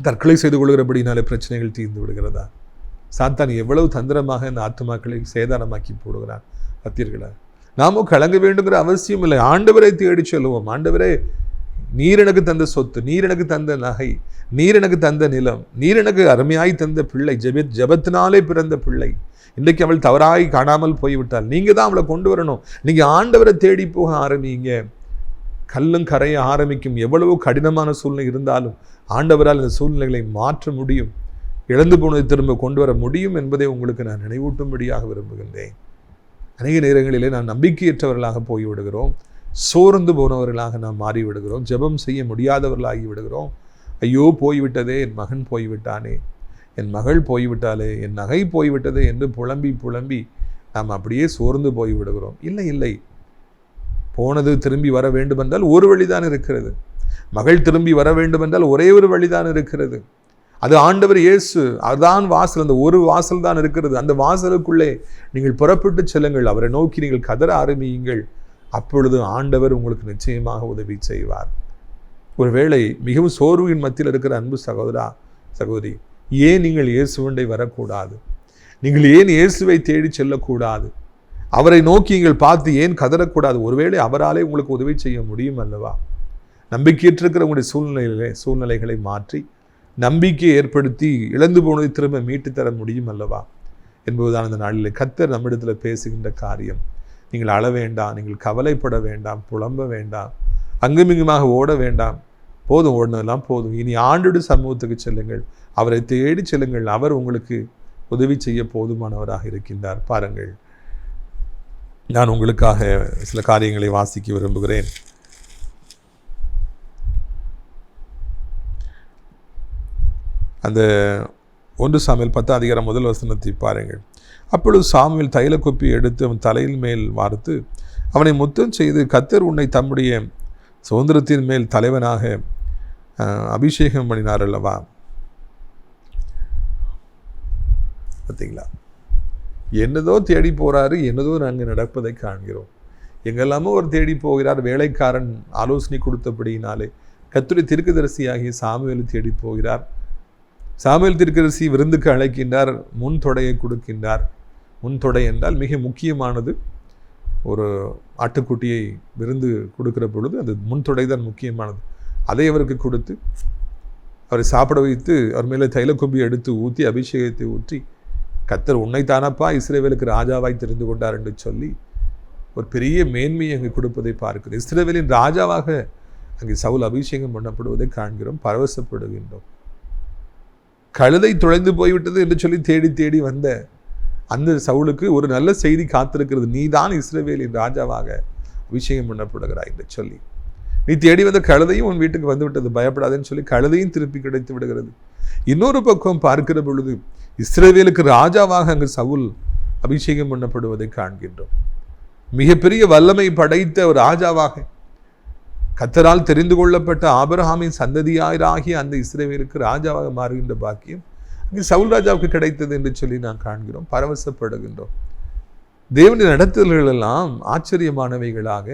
தற்கொலை செய்து கொள்கிறபடினாலே பிரச்சனைகள் தீர்ந்து விடுகிறதா? சாத்தான் எவ்வளவு தந்திரமாக இந்த ஆத்துமாக்களை சேதாரமாக்கி போடுகிறான் பார்த்தீர்களா? நாமும் கலங்க வேண்டுங்கிற அவசியம் இல்லை. ஆண்டவரை தேடி சொல்லுவோம். ஆண்டவரே, நீர் எனக்கு தந்த சொத்து, நீர் எனக்கு தந்த நகை, நீர் எனக்கு தந்த நிலம், நீர் எனக்கு அருமையாய் தந்த பிள்ளை, ஜெபத்தினாலே பிறந்த பிள்ளை, இன்றைக்கு அவள் தவறாய் காணாமல் போய்விட்டாள், நீங்கள் தான் அவளை கொண்டு வரணும். நீங்கள் ஆண்டவரை தேடி போக ஆரம்பிங்க. கல்லும் கரைய ஆரம்பிக்கும். எவ்வளவோ கடினமான சூழ்நிலை இருந்தாலும் ஆண்டவரால் இந்த சூழ்நிலைகளை மாற்ற முடியும், இழந்து போனதை திரும்ப கொண்டு வர முடியும் என்பதை உங்களுக்கு நான் நினைவூட்டும்படியாக விரும்புகின்றேன். அநேக நேரங்களிலே நான் நம்பிக்கையற்றவர்களாக போய்விடுகிறோம், சோர்ந்து போனவர்களாக நாம் மாறிவிடுகிறோம், ஜெபம் செய்ய முடியாதவர்களாகி விடுகிறோம். ஐயோ, போய்விட்டதே, என் மகன் போய்விட்டானே, என் மகள் போய்விட்டாலே, என் நகை போய்விட்டதே என்று புலம்பி புலம்பி நாம் அப்படியே சோர்ந்து போய்விடுகிறோம். இல்லை இல்லை, போனது திரும்பி வர வேண்டுமென்றால் ஒரு வழிதான் இருக்கிறது. மகள் திரும்பி வர வேண்டுமென்றால் ஒரே ஒரு வழிதான் இருக்கிறது. அது ஆண்டவர் இயேசு. அதுதான் வாசல். அந்த ஒரு வாசல் தான் இருக்கிறது. அந்த வாசலுக்குள்ளே நீங்கள் புறப்பட்டு செல்லுங்கள். அவரை நோக்கி நீங்கள் கதற ஆரம்பியுங்கள். அப்பொழுது ஆண்டவர் உங்களுக்கு நிச்சயமாக உதவி செய்வார். ஒருவேளை மிகவும் சோர்வின் மத்தியில் இருக்கிற அன்பு சகோதரா, சகோதரி, ஏன் நீங்கள் இயேசுவண்டை வரக்கூடாது? நீங்கள் ஏன் இயேசுவை தேடி செல்லக்கூடாது? அவரை நோக்கி நீங்கள் பார்த்து ஏன் கதறக்கூடாது? ஒருவேளை அவராலே உங்களுக்கு உதவி செய்ய முடியும் அல்லவா? நம்பிக்கையற்றிருக்கிற உங்களுடைய சூழ்நிலைகளை மாற்றி நம்பிக்கையை ஏற்படுத்தி இழந்து போனதை திரும்ப மீட்டு தர முடியும் அல்லவா என்பதுதான் அந்த நாளில் கர்த்தர் நம்மிடத்தில் பேசுகின்ற காரியம். நீங்கள் அழ வேண்டாம், நீங்கள் கவலைப்பட வேண்டாம், புலம்ப வேண்டாம், அங்குமிங்குமாக ஓட வேண்டாம். போதும், ஓடினதெல்லாம் போதும். இனி ஆண்டோடு சமூகத்துக்கு செல்லுங்கள், அவரை தேடி செல்லுங்கள். அவர் உங்களுக்கு உதவி செய்ய போதுமானவராக இருக்கின்றார். பாருங்கள், நான் உங்களுக்காக சில காரியங்களை வாசிக்க விரும்புகிறேன். அந்த 1 சாமுவேல் 10 அதிகாரம் 1 வசனத்தை பாருங்கள். அப்பொழுது சாமுவேல் தைல குப்பி எடுத்து அவன் தலையில் மேல் வார்த்து அவனை முத்தம் செய்து, கர்த்தர் உன்னை தம்முடைய சுதந்திரத்தின் மேல் தலைவனாக அபிஷேகம் பண்ணினார் அல்லவா? பார்த்தீங்களா? என்னதோ தேடி போகிறாரு, என்னதோ நாங்கள் நடப்பதை காண்கிறோம். எங்கெல்லாமோ ஒரு தேடி போகிறார். வேலைக்காரன் ஆலோசனை கொடுத்தபடியினாலே கர்த்தருடைய தீர்க்கதரிசியாகிய சாமுவேலை தேடி போகிறார். சாமுவேல் தீர்க்கதரிசி விருந்துக்கு அழைக்கின்றார், முன் தொடையை கொடுக்கின்றார். முன் தொடை என்றால் மிக முக்கியமானது. ஒரு ஆட்டுக்குட்டியை விருந்து கொடுக்கிற பொழுது அந்த முன் தொடை தான் முக்கியமானது. அதை அவருக்கு கொடுத்து அவரை சாப்பிட வைத்து அவர் மேலே தைல கொம்பி எடுத்து ஊற்றி அபிஷேகத்தை ஊற்றி, கர்த்தர் உன்னைத்தானப்பா இஸ்ரவேலுக்கு ராஜாவாய் தெரிந்து கொண்டார் என்று சொல்லி ஒரு பெரிய மேன்மையை அங்கு கொடுப்பதை பார்க்கிறது. இஸ்ரவேலின் ராஜாவாக அங்கே சவுல் அபிஷேகம் பண்ணப்படுவதை காண்கிறோம், பரவசப்படுகின்றோம். கழுதை துளைந்து போய்விட்டது என்று சொல்லி தேடி தேடி வந்த அந்த சவுலுக்கு ஒரு நல்ல செய்தி காத்திருக்கிறது. நீதான் இஸ்ரவேலின் ராஜாவாக அபிஷேகம் பண்ணப்படுகிறாய் என்று சொல்லி, நீ தேடி வந்த கழுதையும் உன் வீட்டுக்கு வந்து விட்டது, பயப்படாதுன்னு சொல்லி கழுதையும் திருப்பி கிடைத்து விடுகிறது. இன்னொரு பக்கம் பார்க்கிற பொழுது இஸ்ரவேலுக்கு ராஜாவாக அங்கு சவுல் அபிஷேகம் பண்ணப்படுவதை காண்கின்றோம். மிகப்பெரிய வல்லமை படைத்த ஒரு ராஜாவாக, கர்த்தரால் தெரிந்து கொள்ளப்பட்ட ஆபிரகாமின் சந்ததியாராகிய அந்த இஸ்ரவேலுக்கு ராஜாவாக மாறுகின்ற பாக்கியம் அங்கு சவுல் ராஜாவுக்கு கிடைத்தது என்று சொல்லி நாம் காண்கிறோம், பரவசப்படுகின்றோம். தேவனுடைய நடத்துதல்கள் எல்லாம் ஆச்சரியமானவைகளாக,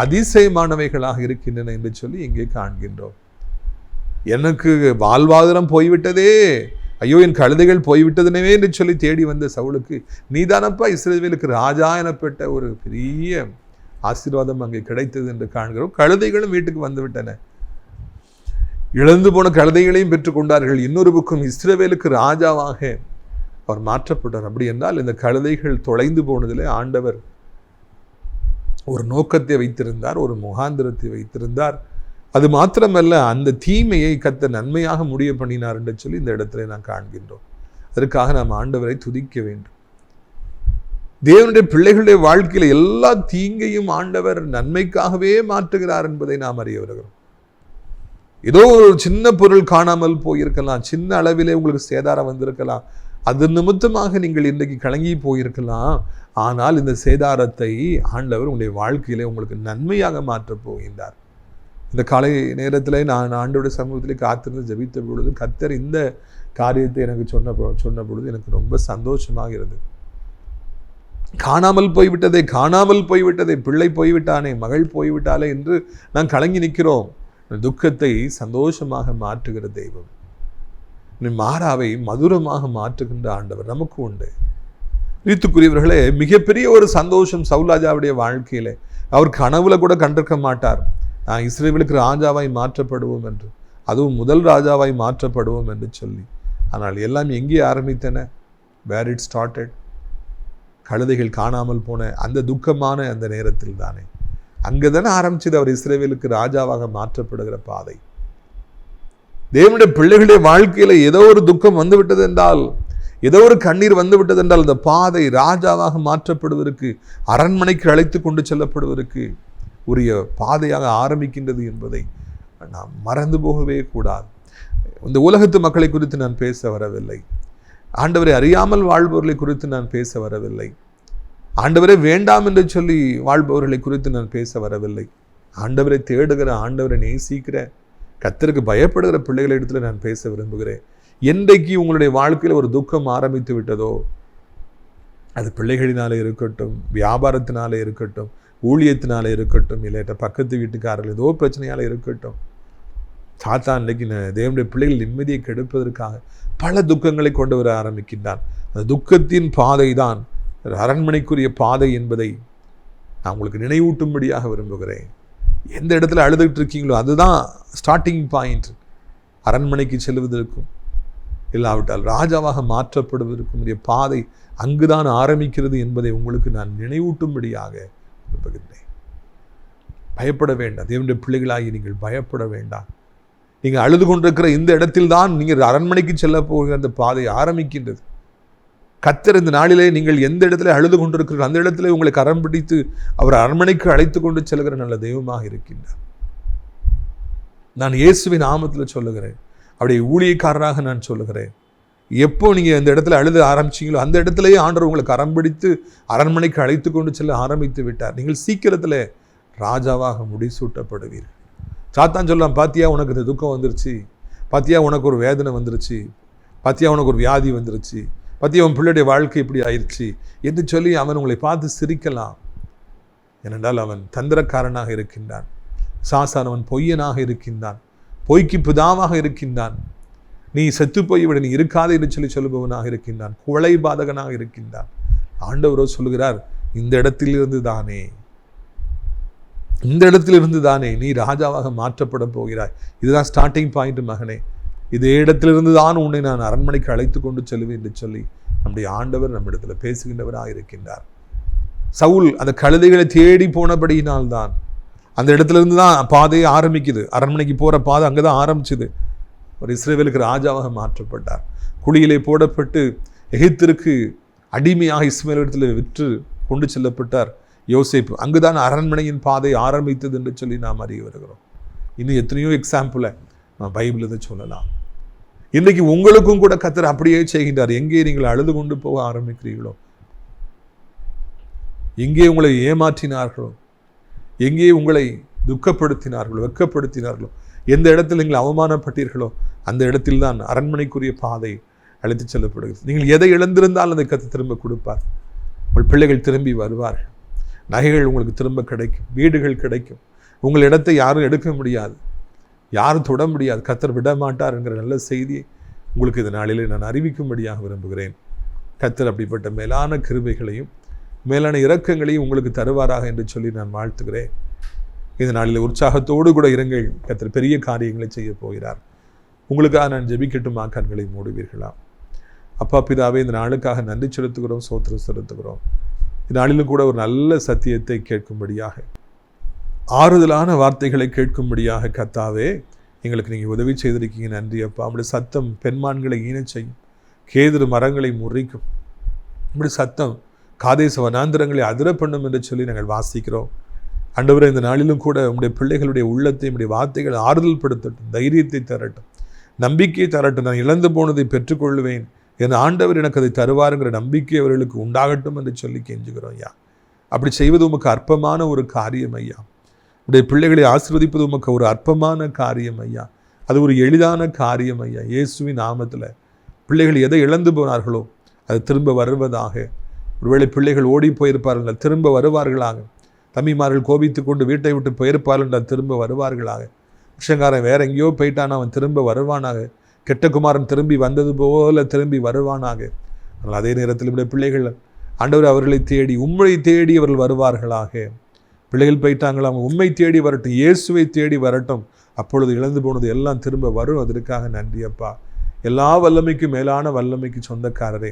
அதிசயமானவைகளாக இருக்கின்றன என்று சொல்லி இங்கே காண்கின்றோம். எனக்கு வாழ்வாதாரம் போய்விட்டதே, ஐயோ என் கழுதைகள் போய்விட்டதுனவே என்று சொல்லி தேடி வந்த சவுலுக்கு நீதானப்பா இஸ்ரவேலுக்கு ராஜா எனப்பட்ட ஒரு பெரிய ஆசீர்வாதம் அங்கே கிடைத்தது என்று காண்கிறோம். கழுதைகளும் வீட்டுக்கு வந்து விட்டன, இழந்து போன கழுதைகளையும் பெற்றுக்கொண்டார்கள். இன்னொரு பக்கம் இஸ்ரவேலுக்கு ராஜாவாக அவர் மாற்றப்பட்டார். அப்படி என்றால் இந்த கழுதைகள் தொலைந்து போனதில் ஆண்டவர் ஒரு நோக்கத்தை வைத்திருந்தார், ஒரு முகாந்திரத்தை வைத்திருந்தார். அது மாத்திரமல்ல, அந்த தீமையை கர்த்தர் நன்மையாக முடிய பண்ணினார் என்று சொல்லி இந்த இடத்துல நாம் காண்கின்றோம். அதற்காக நாம் ஆண்டவரை துதிக்க வேண்டும். தேவனுடைய பிள்ளைகளுடைய வாழ்க்கையில் எல்லா தீங்கையும் ஆண்டவர் நன்மைக்காகவே மாற்றுகிறார் என்பதை நாம் அறிய வருகிறோம். ஏதோ ஒரு சின்ன பொருள் காணாமல் போயிருக்கலாம், சின்ன அளவிலே உங்களுக்கு சேதாரம் வந்திருக்கலாம், அது நிமித்தமாக நீங்கள் இன்றைக்கு கலங்கி போயிருக்கலாம். ஆனால் இந்த சேதாரத்தை ஆண்டவர் உங்களுடைய வாழ்க்கையிலே உங்களுக்கு நன்மையாக மாற்றப் போகின்றார். இந்த காலை நேரத்தில் நான் ஆண்டோட சமூகத்திலே காத்திருந்து ஜெபித்த பொழுது கர்த்தர் இந்த காரியத்தை எனக்கு சொன்ன பொழுது எனக்கு ரொம்ப சந்தோஷமாக இருந்தது. காணாமல் போய்விட்டதே, பிள்ளை போய்விட்டானே, மகள் போய்விட்டாலே என்று நான் கலங்கி நிற்கிறோம். துக்கத்தை சந்தோஷமாக மாற்றுகிற தெய்வம், மாறாவை மதுரமாக மாற்றுகின்ற ஆண்டவர் நமக்கு உண்டு. நீத்துக்குரியவர்களே, மிகப்பெரிய ஒரு சந்தோஷம் சவுல் வாழ்க்கையிலே. அவர் கனவுல கூட கண்டிருக்க மாட்டார், நான் இஸ்ரவேலுக்கு ராஜாவாய் மாற்றப்படுவோம் என்று, அதுவும் முதல் ராஜாவாய் மாற்றப்படுவோம் என்று சொல்லி. ஆனால் எல்லாம் எங்கே ஆரம்பித்தன? வேர் இட் ஸ்டார்டட். கழுதைகள் காணாமல் போன அந்த துக்கமான அந்த நேரத்தில் தானே, அங்கதானே ஆரம்பிச்சது அவர் இஸ்ரவேலுக்கு ராஜாவாக மாற்றப்படுகிற பாதை. தேவனுடைய பிள்ளைகளுடைய வாழ்க்கையில ஏதோ ஒரு துக்கம் வந்துவிட்டது என்றால், ஏதோ ஒரு கண்ணீர் வந்துவிட்டது என்றால், அந்த பாதை ராஜாவாக மாற்றப்படுவதற்கு, அரண்மனைக்கு அழைத்து கொண்டு செல்லப்படுவதற்கு உரிய பாதையாக ஆரம்பிக்கின்றது என்பதை நாம் மறந்து போகவே கூடாது. இந்த உலகத்து மக்களை குறித்து நான் பேச வரவில்லை, ஆண்டவரை அறியாமல் வாழ்பவர்களை குறித்து நான் பேச வரவில்லை, ஆண்டவரை வேண்டாம் என்று சொல்லி வாழ்பவர்களை குறித்து நான் பேச வரவில்லை. ஆண்டவரை தேடுகிற, ஆண்டவரை நேசிக்கிற, கர்த்தருக்கு பயப்படுகிற பிள்ளைகளை இடத்துல நான் பேச விரும்புகிறேன். என்றைக்கு உங்களுடைய வாழ்க்கையில் ஒரு துக்கம் ஆரம்பித்து விட்டதோ, அது பிள்ளைகளினாலே இருக்கட்டும், வியாபாரத்தினாலே இருக்கட்டும், ஊழியத்தினாலே இருக்கட்டும், இல்லாட்ட பக்கத்து வீட்டுக்காரர்கள் ஏதோ பிரச்சனையால் இருக்கட்டும், சாத்தான் இன்றைக்கு தேவனுடைய பிள்ளைகள் நிம்மதியை கெடுப்பதற்காக பல துக்கங்களை கொண்டு வர ஆரம்பிக்கின்றான். அந்த துக்கத்தின் பாதை தான் அரண்மனைக்குரிய பாதை என்பதை நான் உங்களுக்கு நினைவூட்டும்படியாக விரும்புகிறேன். எந்த இடத்துல அழுதுகிட்டு இருக்கீங்களோ அதுதான் ஸ்டார்டிங் பாயிண்ட். அரண்மனைக்கு செல்வதற்கும் இல்லாவிட்டால் ராஜாவாக மாற்றப்படுவதற்கும் உரிய பாதை அங்குதான் ஆரம்பிக்கிறது என்பதை உங்களுக்கு நான் நினைவூட்டும்படியாக விரும்புகின்றேன். பயப்பட வேண்டாம், தேவனுடைய பிள்ளைகளாகி நீங்கள் பயப்பட வேண்டாம். நீங்கள் அழுது கொண்டிருக்கிற இந்த இடத்தில் தான் நீங்கள் அரண்மனைக்கு செல்ல போகிற அந்த பாதை ஆரம்பிக்கின்றது. கர்த்தர் இந்த நாளிலே நீங்கள் எந்த இடத்துல அழுது கொண்டிருக்கிறீர்கள் அந்த இடத்துல உங்களை கரம் பிடித்து அவர் அரண்மனைக்கு அழைத்து கொண்டு செல்கிற நல்ல தெய்வமாக இருக்கின்றார். நான் இயேசுவின் நாமத்தில் சொல்லுகிறேன், அவருடைய ஊழியக்காரராக நான் சொல்லுகிறேன். எப்போ நீங்கள் அந்த இடத்துல அழுது ஆரம்பிச்சிங்களோ அந்த இடத்துலையே ஆண்டவர் உங்களை கரம் பிடித்து அரண்மனைக்கு அழைத்து கொண்டு செல்ல ஆரம்பித்து விட்டார். நீங்கள் சீக்கிரத்தில் ராஜாவாக முடிசூட்டப்படுவீர்கள். சாத்தான் சொல்லலாம், பாத்தியா உனக்கு இந்த துக்கம் வந்துருச்சு, பாத்தியா உனக்கு ஒரு வேதனை வந்துருச்சு, பாத்தியா உனக்கு ஒரு வியாதி வந்துருச்சு, பாத்தியா உன் பிள்ளைடைய வாழ்க்கை இப்படி ஆயிடுச்சு என்று சொல்லி அவன் உங்களை பார்த்து சிரிக்கலாம். ஏனென்றால் அவன் தந்திரக்காரனாக இருக்கின்றான், சாசானவன் பொய்யனாக இருக்கின்றான், பொய்க்கு பிதாவாக இருக்கின்றான். நீ செத்து போய்விட, நீ இருக்காதே என்று சொல்லி சொல்லுபவனாக இருக்கின்றான், கொலை பாதகனாக இருக்கின்றான். ஆண்டவரோ சொல்லுகிறார், இந்த இடத்திலிருந்து தானே நீ ராஜாவாக மாற்றப்பட போகிறாய். இதுதான் ஸ்டார்டிங் பாயிண்ட் மகனே. இதே இடத்திலிருந்து தான் உன்னை நான் அரண்மனைக்கு அழைத்து கொண்டு செல்வேன் என்று சொல்லி நம்முடைய ஆண்டவர் நம்மிடத்தில் பேசுகின்றவராக இருக்கின்றார். சவுல் அந்த கழுதைகளை தேடி போனபடியினால்தான் அந்த இடத்துல இருந்து தான் பாதையே ஆரம்பிக்குது. அரண்மனைக்கு போகிற பாதை அங்கே தான் ஆரம்பிச்சுது. ஒரு இஸ்ரவேலுக்கு ராஜாவாக மாற்றப்பட்டார். குழியிலே போடப்பட்டு எகிப்திற்கு அடிமையாக இஸ்மவேலிடத்தில் விற்று கொண்டு செல்லப்பட்டார் யோசேப்பு. அங்குதான் அரண்மனையின் பாதை ஆரம்பித்தது என்று சொல்லி நாம் அறிய வருகிறோம். இன்னும் எத்தனையோ எக்ஸாம்பிளை நான் பைபிளில் சொல்லலாம். இன்றைக்கு உங்களுக்கும் கூட கர்த்தர் அப்படியே செய்கின்றார். எங்கே நீங்கள் அழுது கொண்டு போக ஆரம்பிக்கிறீர்களோ, எங்கே உங்களை ஏமாற்றினார்களோ, எங்கே உங்களை துக்கப்படுத்தினார்களோ, வெட்கப்படுத்தினார்களோ, எந்த இடத்தில் நீங்கள் அவமானப்பட்டீர்களோ, அந்த இடத்தில் தான் அரண்மனைக்குரிய பாதை அழைத்து செல்லப்படுகிறது. நீங்கள் எதை இழந்திருந்தால் அதை கர்த்தர் திரும்ப கொடுப்பார். உங்கள் பிள்ளைகள் திரும்பி வருவார்கள். நகைகள் உங்களுக்கு திரும்ப கிடைக்கும். வீடுகள் கிடைக்கும். உங்கள் இடத்தை யாரும் எடுக்க முடியாது, யாரும் தொட முடியாது. கர்த்தர் விட மாட்டார் என்கிற நல்ல செய்தியை உங்களுக்கு இந்த நாளிலே நான் அறிவிக்கும்படியாக விரும்புகிறேன். கர்த்தர் அப்படிப்பட்ட மேலான கிருபைகளையும் மேலான இரக்கங்களையும் உங்களுக்கு தருவாராக என்று சொல்லி நான் வாழ்த்துகிறேன். இந்த நாளில் உற்சாகத்தோடு கூட இருங்கள். கர்த்தர் பெரிய காரியங்களை செய்ய போகிறார். உங்களுக்காக நான் ஜெபிக்கட்டுமா? கண்களை மூடுவீர்களா? அப்பா பிதாவே, இந்த நாளுக்காக நன்றி செலுத்துகிறோம், ஸ்தோத்திரம் செலுத்துகிறோம். இந்த நாளிலும் கூட ஒரு நல்ல சத்தியத்தை கேட்கும்படியாக, ஆறுதலான வார்த்தைகளை கேட்கும்படியாக கர்த்தாவே எங்களுக்கு நீங்கள் உதவி செய்திருக்கீங்க. நன்றி அப்பா. உங்களுடைய சத்தம் பெண்மான்களை ஈனச் செய்யும், கேதுரு மரங்களை முறிக்கும். உங்களுடைய சத்தம் காதேச வனாந்திரங்களை அதிர பண்ணும் என்று சொல்லி நாங்கள் வாசிக்கிறோம். ஆண்டவரே, இந்த நாளிலும் கூட உங்களுடைய பிள்ளைகளுடைய உள்ளத்தை உங்களுடைய வார்த்தைகள் ஆறுதல் படுத்தட்டும், தைரியத்தை தரட்டும், நம்பிக்கையை தரட்டும். நான் இழந்து போனதை பெற்றுக்கொள்வேன், என் ஆண்டவர் எனக்கு அதை தருவாருங்கிற நம்பிக்கை அவர்களுக்கு உண்டாகட்டும் என்று சொல்லி கெஞ்சுகிறோம் ஐயா. அப்படி செய்வது உமக்கு அற்பமான ஒரு காரியம் ஐயா. உடைய பிள்ளைகளை ஆசீர்வதிப்பது உமக்கு ஒரு அற்பமான காரியம் ஐயா. அது ஒரு எளிதான காரியம் ஐயா. இயேசுவின் நாமத்தில் பிள்ளைகள் எதை இழந்து போனார்களோ அது திரும்ப வருவதாக. ஒருவேளை பிள்ளைகள் ஓடி போயிருப்பார்கள், திரும்ப வருவார்களாக. தம்பிமார்கள் கோபித்து கொண்டு வீட்டை விட்டு போயிருப்பார்கள், திரும்ப வருவார்களாக. விஷயங்காரன் வேற எங்கேயோ போயிட்டான், அவன் திரும்ப வருவானாக. கெட்ட குமாரன் திரும்பி வந்தது போல திரும்பி வருவானாக. ஆனால் அதே நேரத்தில் இப்படி பிள்ளைகள் ஆண்டவர் அவர்களை தேடி உம்மை தேடி அவர்கள் வருவார்களாக. பிள்ளைகள் போயிட்டாங்களா, அவங்க உண்மை தேடி வரட்டும், இயேசுவை தேடி வரட்டும். அப்பொழுது இழந்து போனது எல்லாம் திரும்ப வரும். அதற்காக நன்றி அப்பா. எல்லா வல்லமைக்கும் மேலான வல்லமைக்கு சொந்தக்காரரே,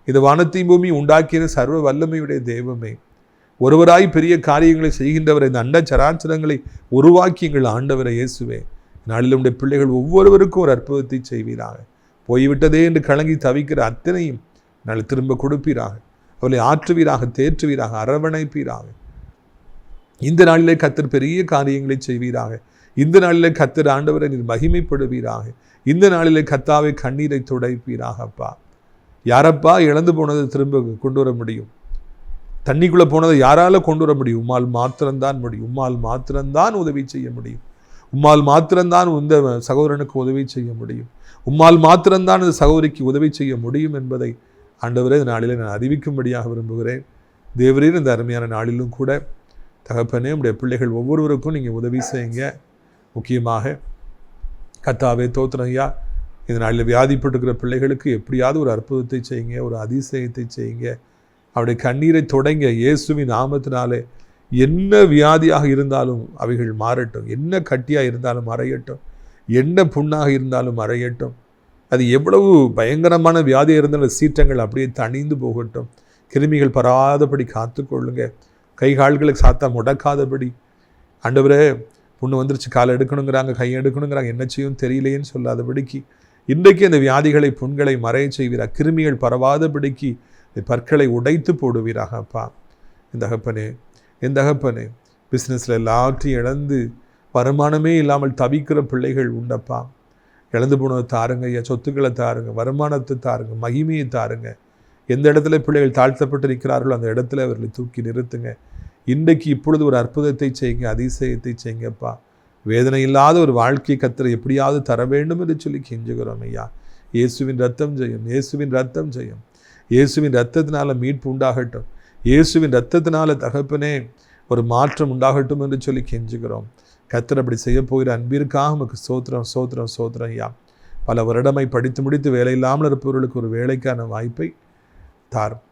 இது வானத்தையும் பூமி உண்டாக்கிய சர்வ வல்லமையுடைய தெய்வமே, ஒருவராய் பெரிய காரியங்களை செய்கின்றவரை, இந்த அண்ட சராச்சரங்களை உருவாக்கி எங்கள் ஆண்டவரை இயேசுவே, நாளில் உடைய பிள்ளைகள் ஒவ்வொருவருக்கும் ஒரு அற்புதத்தை செய்வீராக. போய்விட்டதே என்று கலங்கி தவிக்கிற அத்தனையும் நாளை திரும்ப கொடுப்பீராக. அவளை ஆற்றுவீராக, தேற்றுவீராக, அரவணைப்பீராக. இந்த நாளிலே கர்த்தர் பெரிய காரியங்களை செய்வீராக. இந்த நாளிலே கர்த்தர் ஆண்டவரை நீர் மகிமைப்படுவீராக. இந்த நாளிலே கர்த்தாவை கண்ணீரை துடைப்பீராக. அப்பா, யாரப்பா இழந்து போனதை திரும்ப கொண்டு வர முடியும்? தண்ணிக்குள்ளே போனதை யாரால கொண்டு வர முடியும்? உம்மால் மாத்திரம்தான் முடியும். உம்மால் மாத்திரம்தான் உதவி செய்ய முடியும். உம்மால் மாத்திரம்தான் இந்த சகோதரனுக்கு உதவி செய்ய முடியும். உம்மால் மாத்திரம்தான் இந்த சகோதரிக்கு உதவி செய்ய முடியும் என்பதை ஆண்டவரே இந்த நாளிலே நான் அறிவிக்கும்படியாக விரும்புகிறேன். தேவரீர், இந்த அருமையான நாளிலும் கூட தகப்பனே, உடைய பிள்ளைகள் ஒவ்வொருவருக்கும் நீங்கள் உதவி செய்யுங்க. முக்கியமாக கர்த்தாவே தோத்திரம் ஐயா, இந்த நாளில் வியாதிப்பட்டிருக்கிற பிள்ளைகளுக்கு எப்படியாவது ஒரு அற்புதத்தை செய்யுங்க, ஒரு அதிசயத்தை செய்யுங்க. அவருடைய கண்ணீரை தொடங்க இயேசுவின் நாமத்தினாலே. என்ன வியாதியாக இருந்தாலும் அவைகள் மாறட்டும், என்ன கட்டியாக இருந்தாலும் மறையட்டும், என்ன புண்ணாக இருந்தாலும் மறையட்டும். அது எவ்வளவு பயங்கரமான வியாதியாக இருந்தாலும் சீற்றங்கள் அப்படியே தணிந்து போகட்டும். கிருமிகள் பராதபடி காத்துக்கொள்ளுங்க. கை கால்களுக்கு சாத்தா முடக்காதபடி. ஆண்டவரே, புண்ணு வந்துருச்சு, காலை எடுக்கணுங்கிறாங்க, கை எடுக்கணுங்கிறாங்க, என்ன செய்யும் தெரியலையேன்னு சொல்லாதபடிக்கு இன்றைக்கு அந்த வியாதிகளை புண்களை மறைய செய்வீராக. கிருமிகள் பரவாதபடிக்கு பற்களை உடைத்து போடுவீராக. அப்பா, என் தகப்பனே, பிஸ்னஸில் எல்லாத்தையும் இழந்து வருமானமே இல்லாமல் தவிக்கிற பிள்ளைகள் உண்டப்பா. இழந்து போனதை தாருங்க ஐயா, சொத்துக்களை தாருங்க, வருமானத்தை தாருங்க, மகிமையை தாருங்க. எந்த இடத்துல பிள்ளைகள் தாழ்த்தப்பட்டு நிற்கிறார்களோ அந்த இடத்துல அவர்களை தூக்கி நிறுத்துங்க. இன்றைக்கு இப்பொழுது ஒரு அற்புதத்தை செய்யுங்க, அதிசயத்தை செய்யுங்கப்பா. வேதனை இல்லாத ஒரு வாழ்க்கையை கர்த்தர் எப்படியாவது தர வேண்டும் என்று சொல்லி கெஞ்சுகிறோம் ஐயா. இயேசுவின் ரத்தம் ஜெயம், இயேசுவின் ரத்தம் ஜெயம். இயேசுவின் ரத்தத்தினால மீட்பு உண்டாகட்டும். இயேசுவின் ரத்தத்தினால தகப்பனே ஒரு மாற்றம் உண்டாகட்டும் என்று சொல்லி கெஞ்சுகிறோம். கர்த்தர் அப்படி செய்ய போகிற அன்பிற்காக நமக்கு சோத்திரம் சோத்திரம் சோத்திரம் ஐயா. பல வருடமை படித்து முடித்து வேலை இல்லாமல் இருப்பவர்களுக்கு ஒரு வேலைக்கான வாய்ப்பை தாரும்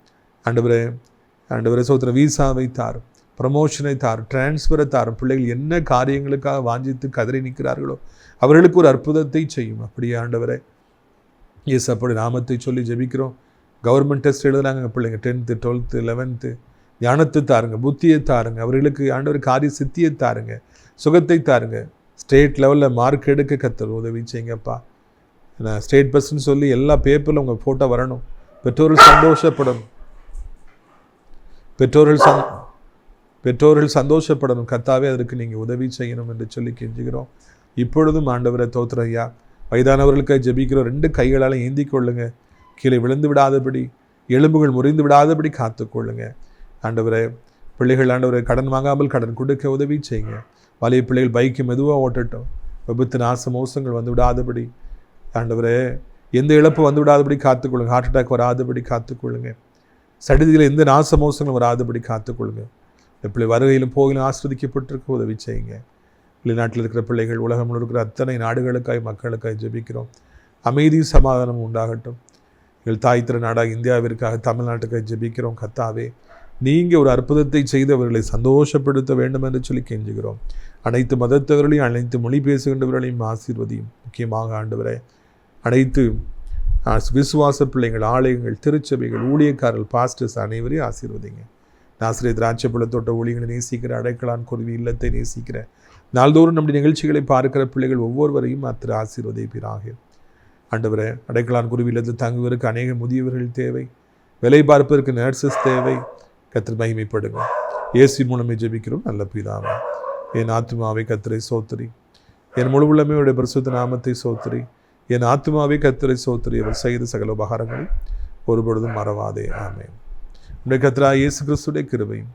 ஆண்டவரே சோத்திரம். வீசாவை தாரும், ப்ரமோஷனை தாரும், டிரான்ஸ்ஃபரை தாரும். பிள்ளைகள் என்ன காரியங்களுக்காக வாஞ்சித்து கதறி நிற்கிறார்களோ அவர்களுக்கு ஒரு அற்புதத்தை செய்யும். அப்படியே ஆண்டவரே அப்படி நாமத்தை சொல்லி ஜெபிக்கிறோம். கவர்மெண்ட் டெஸ்ட் எழுதுனாங்க பிள்ளைங்க, 10th 12th 11th ஞானத்தை தாருங்க, புத்தியை தாருங்க, அவர்களுக்கு ஆண்டவர் காரிய சித்தியை தாருங்க, சுகத்தை தாருங்க. ஸ்டேட் லெவலில் மார்க் எடுக்க கர்த்தர் உதவி செய்யுங்கப்பா. நான் ஸ்டேட் பஸ்ன்னு சொல்லி எல்லா பேப்பரில் உங்கள் ஃபோட்டோ வரணும். பெற்றோர்கள் சந்தோஷப்படணும், பெற்றோர்கள் சந்தோஷப்படணும். கர்த்தாவே அதற்கு நீங்கள் உதவி செய்யணும் என்று சொல்லி கெஞ்சுகிறோம். இப்பொழுதும் ஆண்டவரை தோத்திரம் ஐயா. வயதானவர்களுக்காக ஜெபிக்கிறோம். 2 கைகளால் ஏந்தி கொள்ளுங்க, கீழே விழுந்து விடாதபடி, எலும்புகள் முறிந்து விடாதபடி காத்துக்கொள்ளுங்க ஆண்டவரே. பிள்ளைகள் ஆண்டவரை கடன் வாங்காமல் கடன் கொடுக்க உதவி செய்யுங்க. வலிய பிள்ளைகள் பைக்கு மெதுவாக ஓட்டட்டும், விபத்து நாச மோசங்கள் வந்து விடாதபடி ஆண்டவரே, எந்த இழப்பு வந்து விடாதபடி காத்துக்கொள்ளுங்க. ஹார்ட் அட்டாக் வராதபடி காத்துக்கொள்ளுங்க. சடுதியில் எந்த நாச மோசங்களும் வராதபடி காத்துக்கொள்ளுங்க. பிள்ளை வருகையிலும் போகிலும் ஆஸ்வதிக்கப்பட்டிருக்க உதவி செய்யுங்க. வெளிநாட்டில் இருக்கிற பிள்ளைகள், உலகம் இருக்கிற அத்தனை நாடுகளுக்காய் மக்களுக்காய் ஜெபிக்கிறோம். அமைதி சமாதானம் உண்டாகட்டும். எங்கள் தாய் திரு நாடாக இந்தியாவிற்காக, தமிழ்நாட்டுக்காக ஜெபிக்கிறோம். கர்த்தாவே, நீங்கள் ஒரு அற்புதத்தை செய்து அவர்களை சந்தோஷப்படுத்த வேண்டும் என்று சொல்லி கெஞ்சுகிறோம். அனைத்து மதத்தவர்களையும், அனைத்து மொழி பேசுகின்றவர்களையும் ஆசீர்வதியும். முக்கியமாக ஆண்டவரே, அனைத்து விசுவாச பிள்ளைகள், ஆலயங்கள், திருச்சபைகள், ஊழியக்காரர்கள், பாஸ்டர்ஸ் அனைவரையும் ஆசீர்வதிங்க. நாசிரியர் திராட்சைப்பழ தோட்ட ஊழியர்களை நேசிக்கிற, அடைக்கலான் குருவி இல்லத்தை நேசிக்கிற, நாள்தோறும் நம்முடைய நிகழ்ச்சிகளை பார்க்கிற பிள்ளைகள் ஒவ்வொருவரையும் அத்திர ஆசீர்வதிப்பீராக. ஆண்டவரே, அடைக்கலான் குருவி இல்லத்தில் தங்குவதற்கு அநேக முதியவர்கள் தேவை, வேலை பார்ப்பதற்கு நர்சஸ் தேவை. கர்த்தர் மகிமைப்படுங்க. இயேசு மூலமே ஜெபிக்கிறோம் நல்ல பிதாவே. என் ஆத்துமாவை கர்த்தரை சோத்திரி, என் முழு உள்ளமையுடைய பரிசுத்த நாமத்தை சோத்திரி. என் ஆத்துமாவை கர்த்தரை சோத்திரி, அவர் செய்த சகல உபகாரங்களை ஒருபொழுதும் மறவாதே. ஆமென். உடைய கர்த்தராகிய இயேசு கிறிஸ்துடைய கிருபையும்,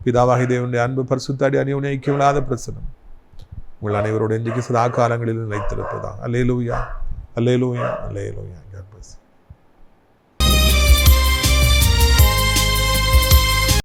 பிதாவாகிய தேவனுடைய அன்பு, பரிசுத்த அந்யோன்ய ஐக்கியமில்லாத பிரசன்னம் உங்கள் அனைவரோடு இன்றைக்கு சதா காலங்களில் நிலைத்திருப்பதாக. அல்லேலூயா, அல்லேலூயா, அல்லேலூயா.